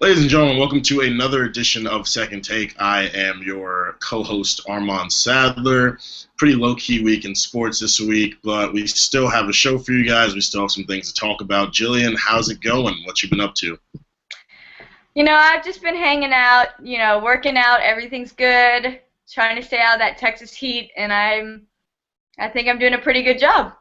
Ladies and gentlemen, welcome to another edition of Second Take. I am your co-host, Armand Sadler. Pretty low-key week in sports this week, but we still have a show for you guys. We still have some things to talk about. Jillian, how's it going? What you been up to? I've just been hanging out, working out. Everything's good. Trying to stay out of that Texas heat, and I think I'm doing a pretty good job.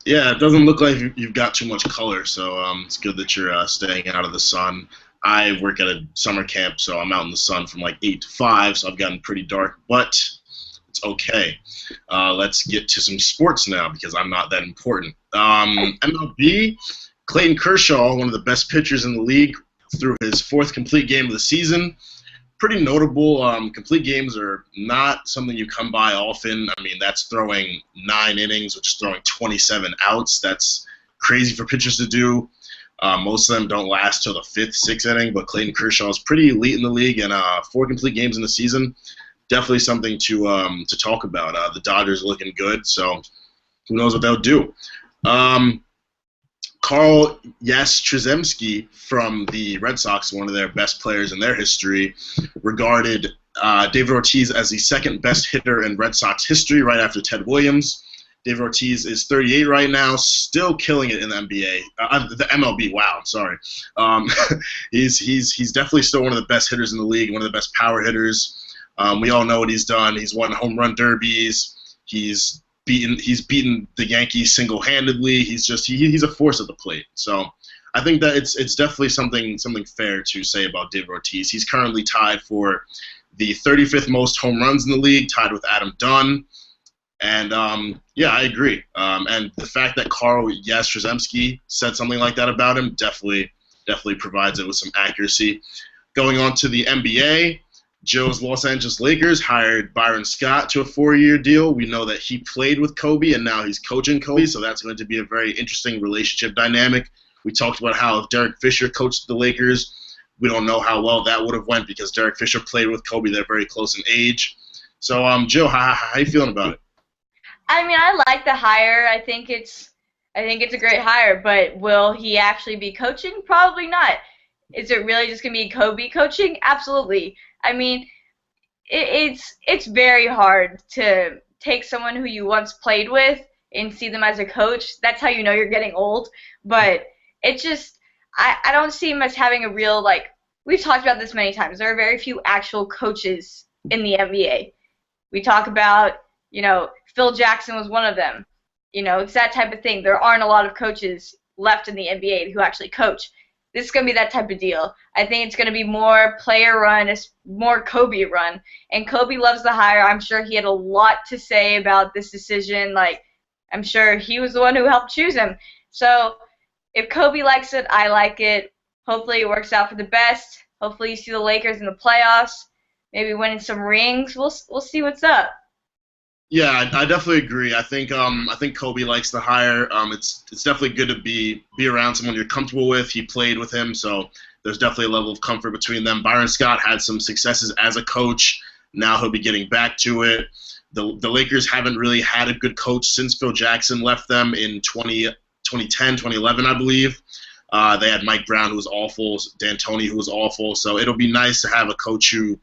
Yeah, it doesn't look like you've got too much color, so it's good that you're staying out of the sun. I work at a summer camp, so I'm out in the sun from like 8 to 5, so I've gotten pretty dark, but it's okay. Let's get to some sports now because I'm not that important. MLB, Clayton Kershaw, one of the best pitchers in the league, threw his fourth complete game of the season. Pretty notable. Complete games are not something you come by often. I mean, that's throwing 9 innings, which is throwing 27 outs. That's crazy for pitchers to do. Most of them don't last till the 5th, 6th inning, but Clayton Kershaw is pretty elite in the league, and 4 complete games in the season, definitely something to talk about. The Dodgers are looking good, so who knows what they'll do. Carl Yastrzemski from the Red Sox, one of their best players in their history, regarded David Ortiz as the second best hitter in Red Sox history, right after Ted Williams. David Ortiz is 38 right now, still killing it in the the MLB. Wow, I'm sorry. He's definitely still one of the best hitters in the league, one of the best power hitters. We all know what he's done. He's won home run derbies. He's beaten the Yankees single-handedly. He's a force at the plate. So I think that it's definitely something fair to say about David Ortiz. He's currently tied for the 35th most home runs in the league, tied with Adam Dunn. And yeah, I agree. And the fact that Carl Yastrzemski said something like that about him definitely provides it with some accuracy. Going on to the NBA. Joe's Los Angeles Lakers hired Byron Scott to a 4-year deal. We know that he played with Kobe, and now he's coaching Kobe, so that's going to be a very interesting relationship dynamic. We talked about how if Derek Fisher coached the Lakers, we don't know how well that would have went because Derek Fisher played with Kobe. They're very close in age. So, Joe, how you feeling about it? I mean, I like the hire. I think it's a great hire, but will he actually be coaching? Probably not. Is it really just going to be Kobe coaching? Absolutely. I mean, it's very hard to take someone who you once played with and see them as a coach. That's how you know you're getting old. But it's just, I don't see him as having a real, we've talked about this many times. There are very few actual coaches in the NBA. We talk about, Phil Jackson was one of them. It's that type of thing. There aren't a lot of coaches left in the NBA who actually coach. This is going to be that type of deal. I think it's going to be more player run, more Kobe run. And Kobe loves the hire. I'm sure he had a lot to say about this decision. I'm sure he was the one who helped choose him. So if Kobe likes it, I like it. Hopefully it works out for the best. Hopefully you see the Lakers in the playoffs, maybe winning some rings. We'll see what's up. Yeah, I definitely agree. I think Kobe likes the hire. It's definitely good to be around someone you're comfortable with. He played with him, so there's definitely a level of comfort between them. Byron Scott had some successes as a coach. Now he'll be getting back to it. The Lakers haven't really had a good coach since Phil Jackson left them in 2010, 2011, I believe. They had Mike Brown, who was awful, D'Antoni, who was awful. So it'll be nice to have a coach who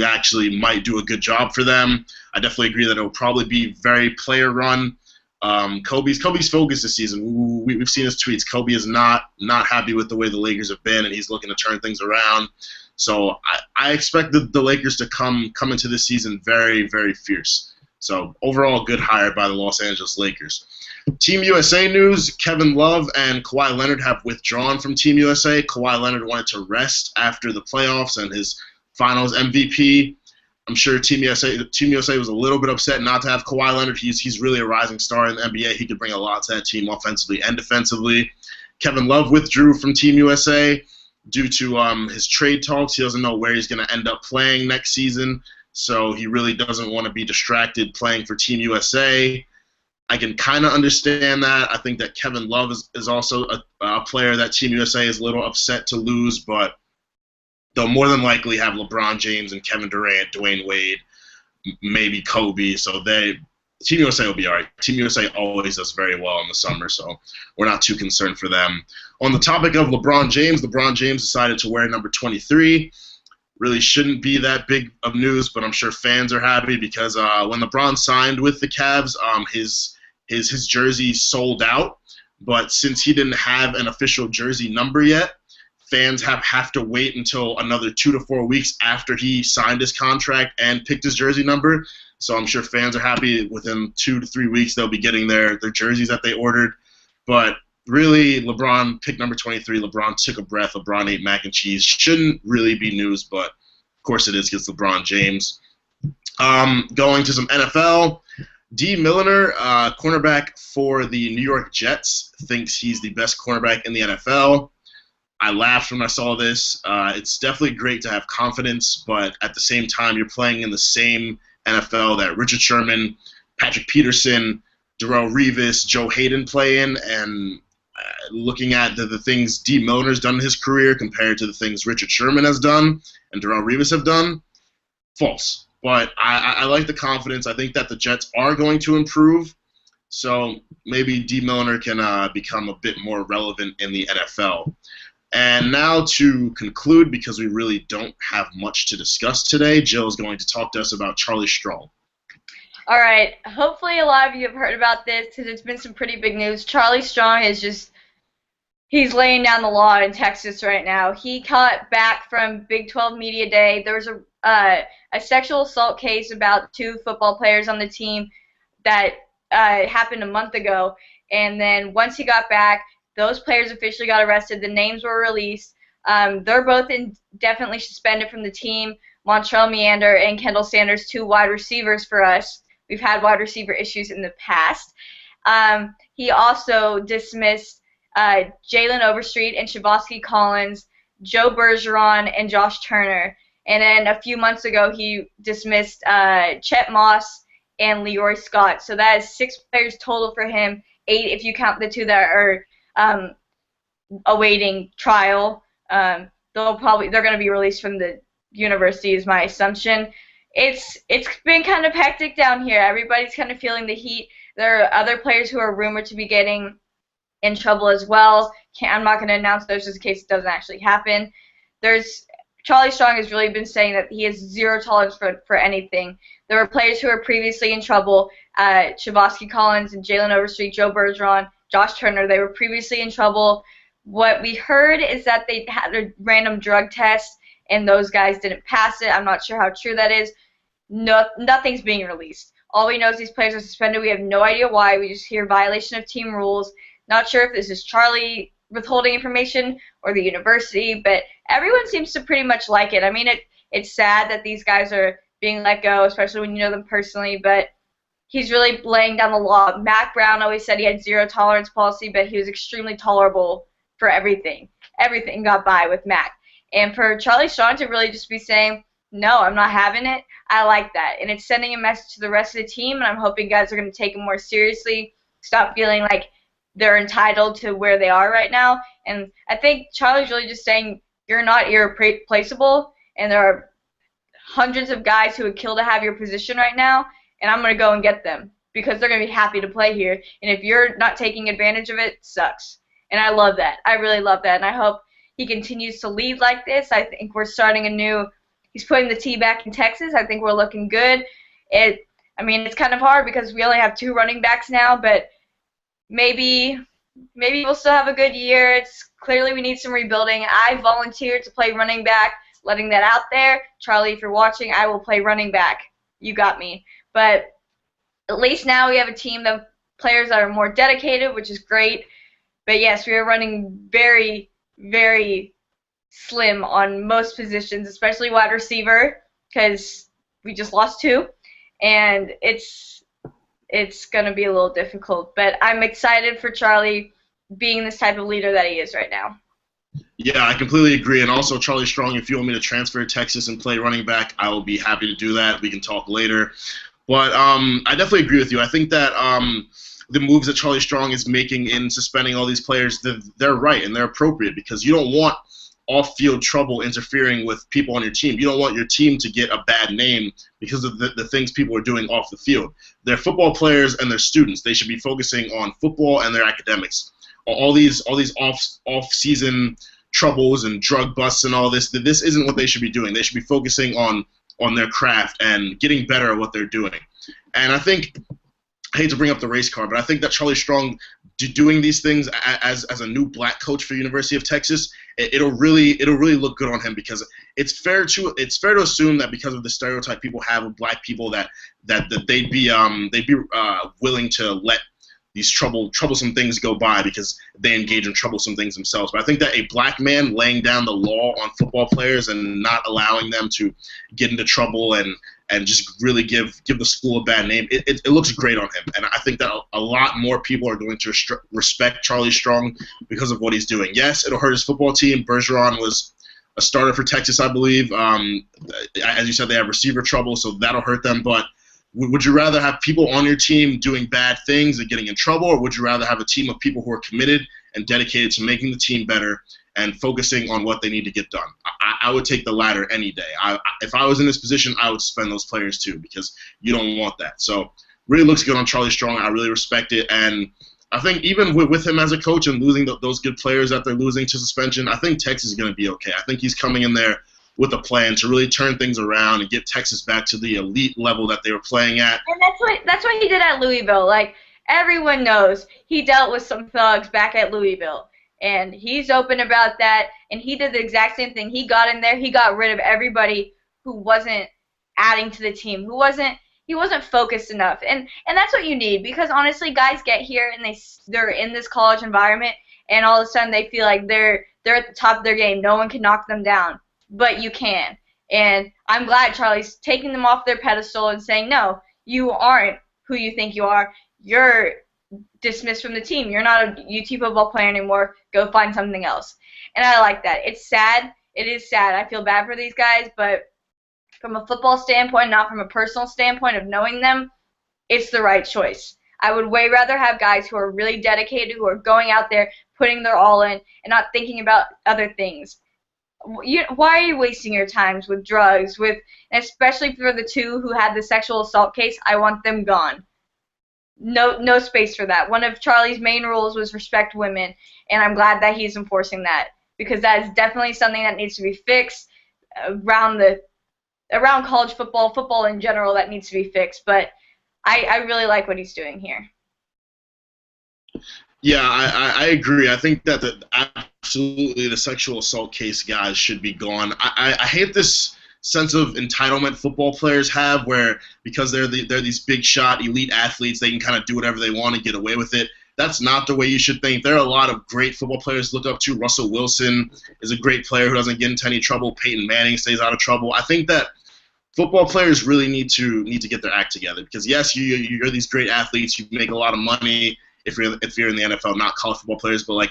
actually might do a good job for them. I definitely agree that it'll probably be very player-run. Kobe's focus this season. We've seen his tweets. Kobe is not happy with the way the Lakers have been, and he's looking to turn things around. So I expect the Lakers to come into this season very, very fierce. So overall, good hire by the Los Angeles Lakers. Team USA news, Kevin Love and Kawhi Leonard have withdrawn from Team USA. Kawhi Leonard wanted to rest after the playoffs and his Finals MVP. I'm sure Team USA was a little bit upset not to have Kawhi Leonard. He's really a rising star in the NBA. He could bring a lot to that team offensively and defensively. Kevin Love withdrew from Team USA due to his trade talks. He doesn't know where he's going to end up playing next season, so he really doesn't want to be distracted playing for Team USA. I can kind of understand that. I think that Kevin Love is also a player that Team USA is a little upset to lose, but they'll more than likely have LeBron James and Kevin Durant, Dwayne Wade, maybe Kobe. So Team USA will be all right. Team USA always does very well in the summer, so we're not too concerned for them. On the topic of LeBron James decided to wear number 23. Really shouldn't be that big of news, but I'm sure fans are happy because when LeBron signed with the Cavs, his jersey sold out. But since he didn't have an official jersey number yet, fans have to wait until another 2 to 4 weeks after he signed his contract and picked his jersey number. So I'm sure fans are happy within 2 to 3 weeks they'll be getting their jerseys that they ordered. But really, LeBron picked number 23. LeBron took a breath. LeBron ate mac and cheese. Shouldn't really be news, but of course it is because LeBron James. Going to some NFL. D. Milliner, cornerback for the New York Jets, thinks he's the best cornerback in the NFL. I laughed when I saw this. It's definitely great to have confidence, but at the same time, you're playing in the same NFL that Richard Sherman, Patrick Peterson, Darrelle Revis, Joe Hayden play in, and looking at the things D. Milliner's done in his career compared to the things Richard Sherman has done and Darrelle Revis have done, false. But I like the confidence. I think that the Jets are going to improve, so maybe D. Milliner can become a bit more relevant in the NFL. And now to conclude, because we really don't have much to discuss today, Jill is going to talk to us about Charlie Strong. All right. Hopefully a lot of you have heard about this because it's been some pretty big news. Charlie Strong is he's laying down the law in Texas right now. He got back from Big 12 Media Day. There was a sexual assault case about 2 football players on the team that happened a month ago. And then once he got back, those players officially got arrested. The names were released. They're both indefinitely suspended from the team. Montrell Meander and Kendall Sanders, 2 wide receivers for us. We've had wide receiver issues in the past. He also dismissed Jalen Overstreet and Shavosky Collins, Joe Bergeron, and Josh Turner. And then a few months ago, he dismissed Chet Moss and Leroy Scott. So that is 6 players total for him, 8 if you count the 2 that are awaiting trial. They're going to be released from the university is my assumption. It's been kind of hectic down here. Everybody's kind of feeling the heat. There are other players who are rumored to be getting in trouble as well. I'm not going to announce those just in case it doesn't actually happen. Charlie Strong has really been saying that he has zero tolerance for anything. There were players who were previously in trouble, Shavosky Collins and Jalen Overstreet, Joe Bergeron, Josh Turner. They were previously in trouble. What we heard is that they had a random drug test, and those guys didn't pass it. I'm not sure how true that is. Nothing's being released. All we know is these players are suspended. We have no idea why. We just hear violation of team rules. Not sure if this is Charlie withholding information or the university, but everyone seems to pretty much like it. I mean, it's sad that these guys are being let go, especially when you know them personally, but he's really laying down the law. Mac Brown always said he had zero tolerance policy, but he was extremely tolerable for everything. Everything got by with Mac. And for Charlie Strong to really just be saying, no, I'm not having it, I like that. And it's sending a message to the rest of the team, and I'm hoping guys are going to take it more seriously, stop feeling like they're entitled to where they are right now. And I think Charlie's really just saying, you're not irreplaceable, and there are hundreds of guys who would kill to have your position right now, and I'm going to go and get them because they're going to be happy to play here. And if you're not taking advantage of it, it sucks. And I love that. I really love that. And I hope he continues to lead like this. I think we're starting he's putting the T back in Texas. I think we're looking good. It's kind of hard because we only have 2 running backs now, but maybe we'll still have a good year. It's clearly we need some rebuilding. I volunteered to play running back, letting that out there. Charlie, if you're watching, I will play running back. You got me. But at least now we have a team of players that are more dedicated, which is great. But yes, we are running very, very slim on most positions, especially wide receiver, because we just lost 2. And it's going to be a little difficult. But I'm excited for Charlie being this type of leader that he is right now. Yeah, I completely agree. And also, Charlie Strong, if you want me to transfer to Texas and play running back, I will be happy to do that. We can talk later. But I definitely agree with you. I think that the moves that Charlie Strong is making in suspending all these players, they're right and they're appropriate because you don't want off-field trouble interfering with people on your team. You don't want your team to get a bad name because of the things people are doing off the field. They're football players and they're students. They should be focusing on football and their academics. All these off-season troubles and drug busts and all this isn't what they should be doing. They should be focusing on their craft and getting better at what they're doing. And I think, I hate to bring up the race card, but I think that Charlie Strong doing these things as a new black coach for the University of Texas, it'll really look good on him, because it's fair to assume that because of the stereotype people have of black people that they'd be willing to let these troublesome things go by because they engage in troublesome things themselves. But I think that a black man laying down the law on football players and not allowing them to get into trouble and just really give the school a bad name, it looks great on him. And I think that a lot more people are going to respect Charlie Strong because of what he's doing. Yes, it'll hurt his football team. Bergeron was a starter for Texas, I believe. As you said, they have receiver trouble, so that'll hurt them. But would you rather have people on your team doing bad things and getting in trouble, or would you rather have a team of people who are committed and dedicated to making the team better and focusing on what they need to get done? I would take the latter any day. If I was in this position, I would suspend those players too, because you don't want that. So really looks good on Charlie Strong. I really respect it. And I think even with him as a coach and losing those good players that they're losing to suspension, I think Texas is going to be okay. I think he's coming in there with a plan to really turn things around and get Texas back to the elite level that they were playing at. And that's what he did at Louisville. Like, everyone knows he dealt with some thugs back at Louisville. And he's open about that, and he did the exact same thing. He got in there, he got rid of everybody who wasn't adding to the team, he wasn't focused enough. And that's what you need, because honestly, guys get here and they're in this college environment, and all of a sudden they feel like they're at the top of their game. No one can knock them down, but you can. And I'm glad Charlie's taking them off their pedestal and saying, no, you aren't who you think you are. You're dismissed from the team. You're not a UT football player anymore. Go find something else. And I like that. It's sad. It is sad. I feel bad for these guys, but from a football standpoint, not from a personal standpoint of knowing them, it's the right choice. I would way rather have guys who are really dedicated, who are going out there, putting their all in, and not thinking about other things. Why are you wasting your times with drugs? Especially for the two who had the sexual assault case, I want them gone. No space for that. One of Charlie's main rules was respect women, and I'm glad that he's enforcing that, because that is definitely something that needs to be fixed around college football in general, that needs to be fixed. But I really like what he's doing here. Yeah, I agree. I think that absolutely the sexual assault case guys should be gone. I hate this sense of entitlement football players have, where because they're these big shot elite athletes, they can kind of do whatever they want and get away with it. That's not the way you should think. There are a lot of great football players to look up to. Russell Wilson is a great player who doesn't get into any trouble. Peyton Manning stays out of trouble. I think that football players really need to get their act together, because yes, you're these great athletes. You make a lot of money if you're in the NFL, not college football players, but like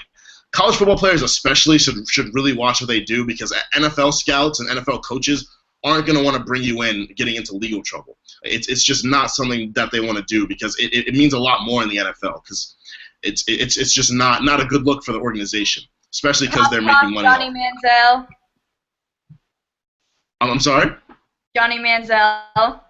college football players especially should really watch what they do, because NFL scouts and NFL coaches aren't going to want to bring you in getting into legal trouble. It's just not something that they want to do, because it means a lot more in the NFL, because it's just not a good look for the organization, especially because they're making money. Johnny Manziel. I'm sorry? Johnny Manziel.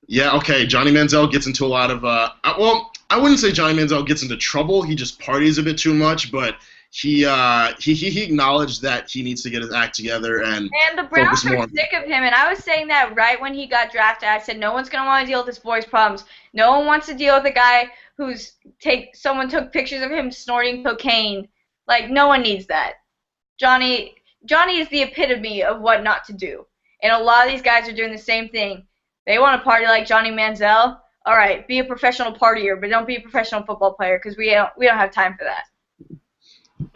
Yeah, okay. Johnny Manziel gets into a lot of well, I wouldn't say Johnny Manziel gets into trouble. He just parties a bit too much, but he acknowledged that he needs to get his act together and the Browns are sick of him. And I was saying that right when he got drafted. I said no one's going to want to deal with this boy's problems. No one wants to deal with a guy someone took pictures of him snorting cocaine. Like, no one needs that. Johnny is the epitome of what not to do. And a lot of these guys are doing the same thing. They want to party like Johnny Manziel. All right, be a professional partier, but don't be a professional football player, because we don't have time for that.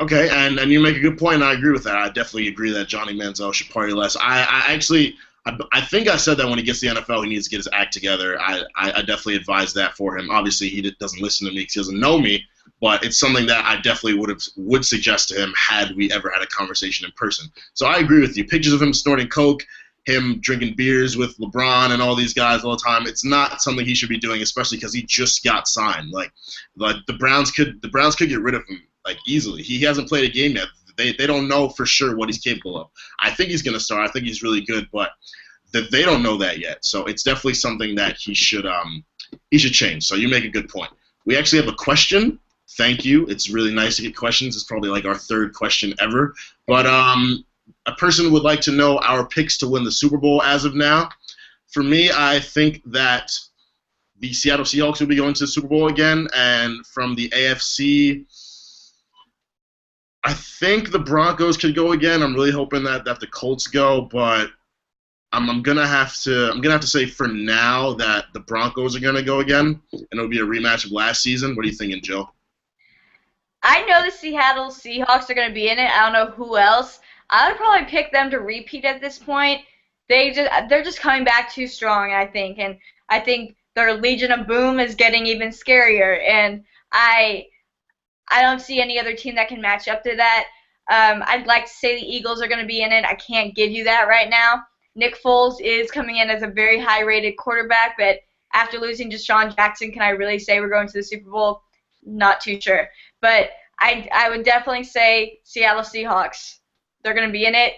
Okay, and you make a good point, and I agree with that. I definitely agree that Johnny Manziel should party less. I think I said that when he gets to the NFL, he needs to get his act together. I definitely advise that for him. Obviously, he doesn't listen to me because he doesn't know me, but it's something that I definitely would suggest to him had we ever had a conversation in person. So I agree with you. Pictures of him snorting coke, him drinking beers with LeBron and all these guys all the time, it's not something he should be doing, especially because he just got signed. Like the Browns could get rid of him like easily. He hasn't played a game yet. They don't know for sure what he's capable of. I think he's going to start. I think he's really good, but they don't know that yet. So it's definitely something that he should change. So you make a good point. We actually have a question. Thank you. It's really nice to get questions. It's probably like our 3rd question ever. But a person would like to know our picks to win the Super Bowl as of now. For me, I think that the Seattle Seahawks will be going to the Super Bowl again. And from the AFC, I think the Broncos could go again. I'm really hoping that the Colts go, but I'm gonna have to say for now that the Broncos are gonna go again, and it'll be a rematch of last season. What are you thinking, Jill? I know the Seattle Seahawks are going to be in it. I don't know who else. I would probably pick them to repeat at this point. They're just coming back too strong, I think, and I think their Legion of Boom is getting even scarier, and I don't see any other team that can match up to that. I'd like to say the Eagles are going to be in it. I can't give you that right now. Nick Foles is coming in as a very high-rated quarterback, but after losing Deshaun Jackson, can I really say we're going to the Super Bowl? Not too sure. But I would definitely say Seattle Seahawks. They're going to be in it.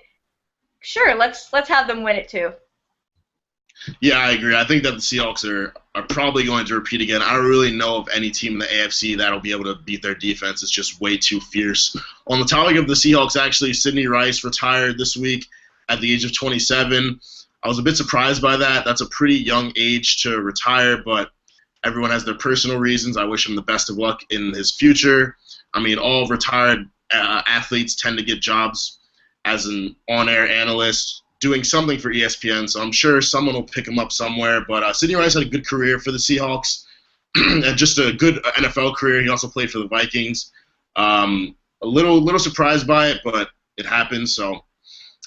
Sure, let's have them win it too. Yeah, I agree. I think that the Seahawks are probably going to repeat again. I don't really know of any team in the AFC that'll be able to beat their defense. It's just way too fierce. On the topic of the Seahawks, actually, Sidney Rice retired this week at the age of 27. I was a bit surprised by that. That's a pretty young age to retire, but everyone has their personal reasons. I wish him the best of luck in his future. I mean, all retired athletes tend to get jobs as an on-air analyst doing something for ESPN, so I'm sure someone will pick him up somewhere. But Sidney Rice had a good career for the Seahawks and just a good NFL career. He also played for the Vikings. A little surprised by it, but it happens, so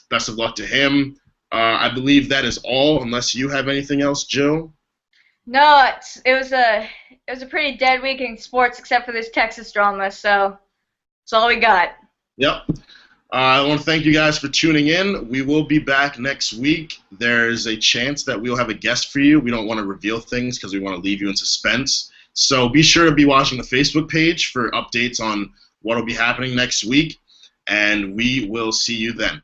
best of luck to him. I believe that is all, unless you have anything else, Jill. No, it was a pretty dead week in sports, except for this Texas drama. So that's all we got. Yep. I want to thank you guys for tuning in. We will be back next week. There's a chance that we'll have a guest for you. We don't want to reveal things because we want to leave you in suspense. So be sure to be watching the Facebook page for updates on what will be happening next week, and we will see you then.